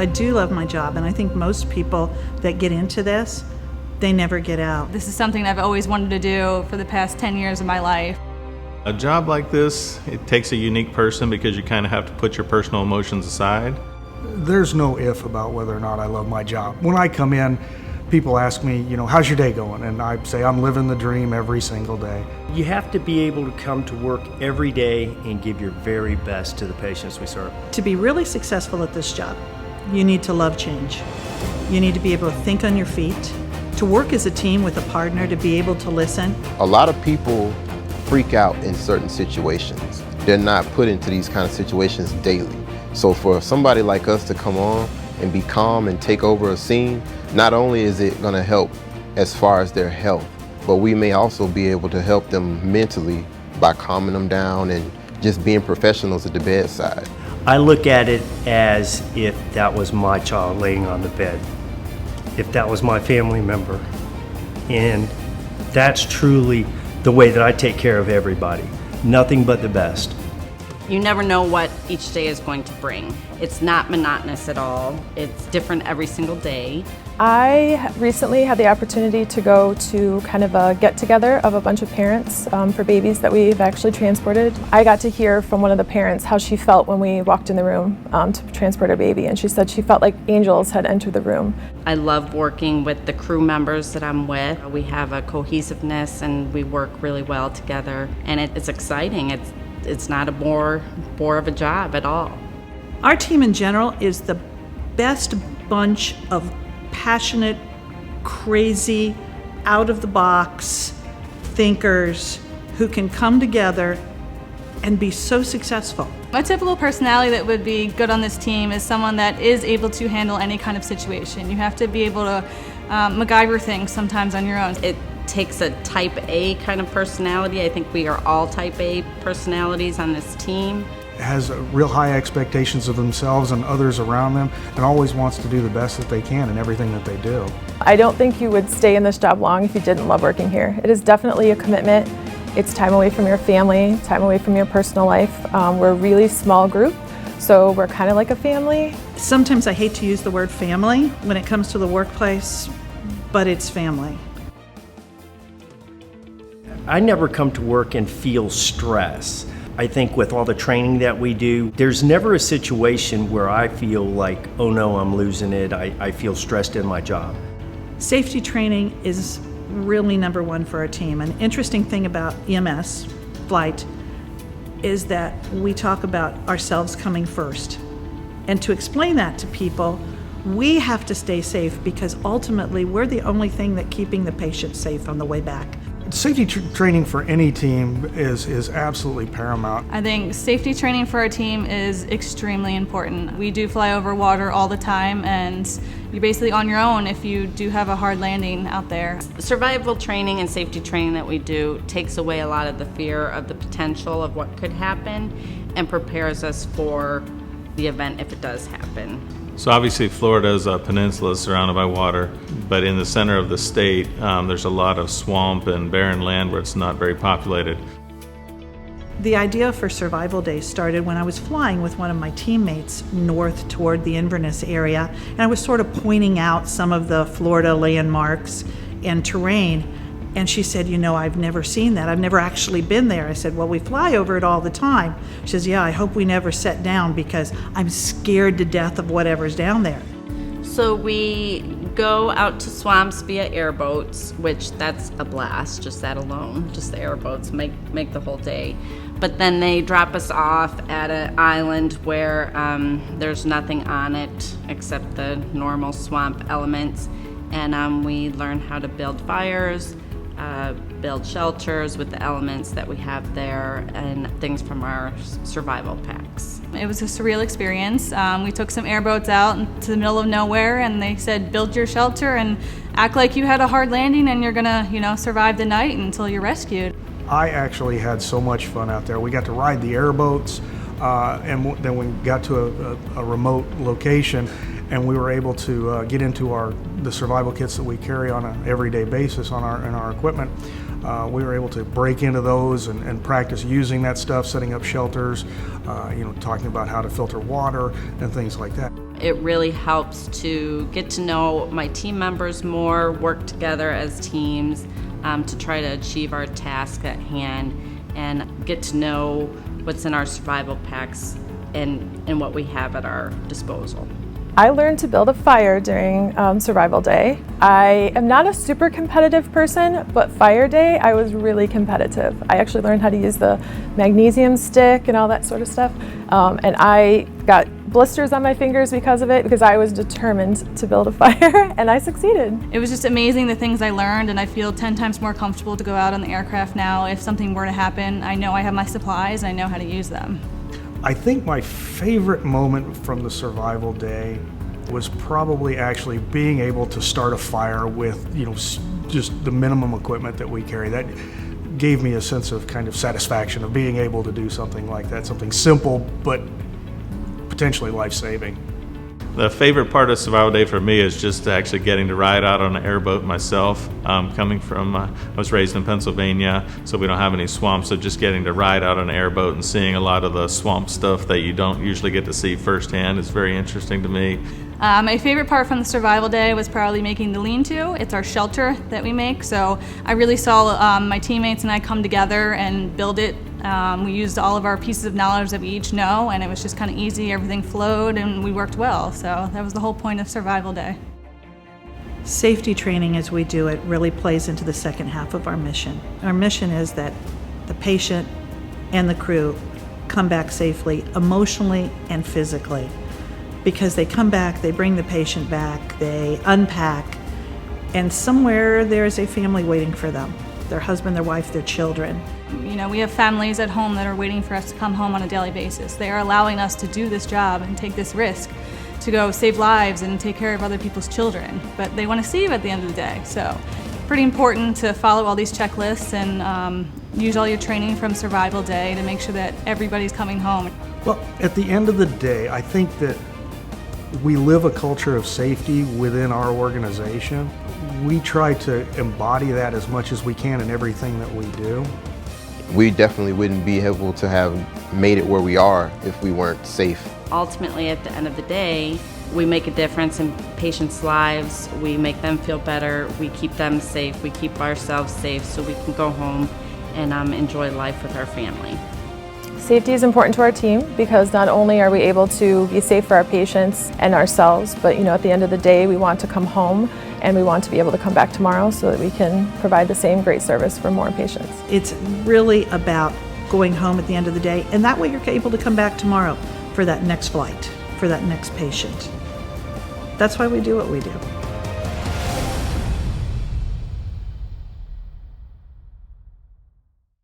I do love my job, and I think most people that get into this, they never get out. This is something I've always wanted to do for the past 10 years of my life. A job like this, it takes a unique person because you kind of have to put your personal emotions aside. There's no if about whether or not I love my job. When I come in, people ask me, how's your day going? And I say, I'm living the dream every single day. You have to be able to come to work every day and give your very best to the patients we serve. To be really successful at this job, you need to love change. You need to be able to think on your feet, to work as a team with a partner, to be able to listen. A lot of people freak out in certain situations. They're not put into these kind of situations daily. So for somebody like us to come on and be calm and take over a scene, not only is it going to help as far as their health, but we may also be able to help them mentally by calming them down and just being professionals at the bedside. I look at it as if that was my child laying on the bed, if that was my family member. And that's truly the way that I take care of everybody. Nothing but the best. You never know what each day is going to bring. It's not monotonous at all. It's different every single day. I recently had the opportunity to go to kind of a get-together of a bunch of parents for babies that we've actually transported. I got to hear from one of the parents how she felt when we walked in the room to transport her baby, and she said she felt like angels had entered the room. I love working with the crew members that I'm with. We have a cohesiveness and we work really well together, and it's exciting. It's not a bore of a job at all. Our team in general is the best bunch of passionate, crazy, out-of-the-box thinkers who can come together and be so successful. A typical personality that would be good on this team is someone that is able to handle any kind of situation. You have to be able to MacGyver things sometimes on your own. It takes a type A kind of personality. I think we are all type A personalities on this team. Has real high expectations of themselves and others around them, and always wants to do the best that they can in everything that they do. I don't think you would stay in this job long if you didn't love working here. It is definitely a commitment. It's time away from your family, time away from your personal life. We're a really small group, so we're kind of like a family. Sometimes I hate to use the word family when it comes to the workplace, but it's family. I never come to work and feel stress. I think with all the training that we do, there's never a situation where I feel like, oh no, I'm losing it. I feel stressed in my job. Safety training is really number one for our team. An interesting thing about EMS flight is that we talk about ourselves coming first. And to explain that to people, we have to stay safe because ultimately we're the only thing that keeping the patient safe on the way back. Safety training for any team is absolutely paramount. I think safety training for our team is extremely important. We do fly over water all the time, and you're basically on your own if you do have a hard landing out there. Survival training and safety training that we do takes away a lot of the fear of the potential of what could happen and prepares us for the event if it does happen. So obviously Florida is a peninsula surrounded by water, but in the center of the state there's a lot of swamp and barren land where it's not very populated. The idea for Survival Day started when I was flying with one of my teammates north toward the Inverness area, and I was sort of pointing out some of the Florida landmarks and terrain. And she said, I've never seen that. I've never actually been there. I said, well, we fly over it all the time. She says, yeah, I hope we never set down because I'm scared to death of whatever's down there. So we go out to swamps via airboats, which that's a blast, just that alone. Just the airboats make the whole day. But then they drop us off at an island where there's nothing on it except the normal swamp elements. And we learn how to build fires, build shelters with the elements that we have there and things from our survival packs. It was a surreal experience. We took some airboats out into the middle of nowhere, and they said, build your shelter and act like you had a hard landing and you're gonna, survive the night until you're rescued. I actually had so much fun out there. We got to ride the airboats, and then we got to a remote location, and we were able to get into the survival kits that we carry on an everyday basis in our equipment. We were able to break into those and practice using that stuff, setting up shelters, talking about how to filter water and things like that. it really helps to get to know my team members more, work together as teams to try to achieve our task at hand, and get to know what's in our survival packs and what we have at our disposal. I learned to build a fire during Survival Day. I am not a super competitive person, but Fire Day, I was really competitive. I actually learned how to use the magnesium stick and all that sort of stuff. And I got blisters on my fingers because of it, because I was determined to build a fire, and I succeeded. It was just amazing the things I learned, and I feel 10 times more comfortable to go out on the aircraft now. If something were to happen, I know I have my supplies, and I know how to use them. I think my favorite moment from the Survival Day was probably actually being able to start a fire with, just the minimum equipment that we carry. That gave me a sense of kind of satisfaction of being able to do something like that, something simple but potentially life-saving. The favorite part of Survival Day for me is just actually getting to ride out on an airboat myself. Coming from, I was raised in Pennsylvania, so we don't have any swamps, so just getting to ride out on an airboat and seeing a lot of the swamp stuff that you don't usually get to see firsthand is very interesting to me. My favorite part from the Survival Day was probably making the lean-to. It's our shelter that we make, so I really saw my teammates and I come together and build it. We used all of our pieces of knowledge that we each know, and it was just kind of easy. Everything flowed and we worked well, so that was the whole point of Survival Day. Safety training as we do it really plays into the second half of our mission. Our mission is that the patient and the crew come back safely, emotionally and physically. Because they come back, they bring the patient back, they unpack, and somewhere there's a family waiting for them. Their husband, their wife, their children. We have families at home that are waiting for us to come home on a daily basis. They are allowing us to do this job and take this risk to go save lives and take care of other people's children. But they want to see you at the end of the day. So pretty important to follow all these checklists and use all your training from Survival Day to make sure that everybody's coming home. Well, at the end of the day, I think that we live a culture of safety within our organization. We try to embody that as much as we can in everything that we do. We definitely wouldn't be able to have made it where we are if we weren't safe. Ultimately, at the end of the day, we make a difference in patients' lives. We make them feel better. We keep them safe. We keep ourselves safe so we can go home and enjoy life with our family. Safety is important to our team because not only are we able to be safe for our patients and ourselves, but at the end of the day we want to come home and we want to be able to come back tomorrow so that we can provide the same great service for more patients. It's really about going home at the end of the day, and that way you're able to come back tomorrow for that next flight, for that next patient. That's why we do what we do.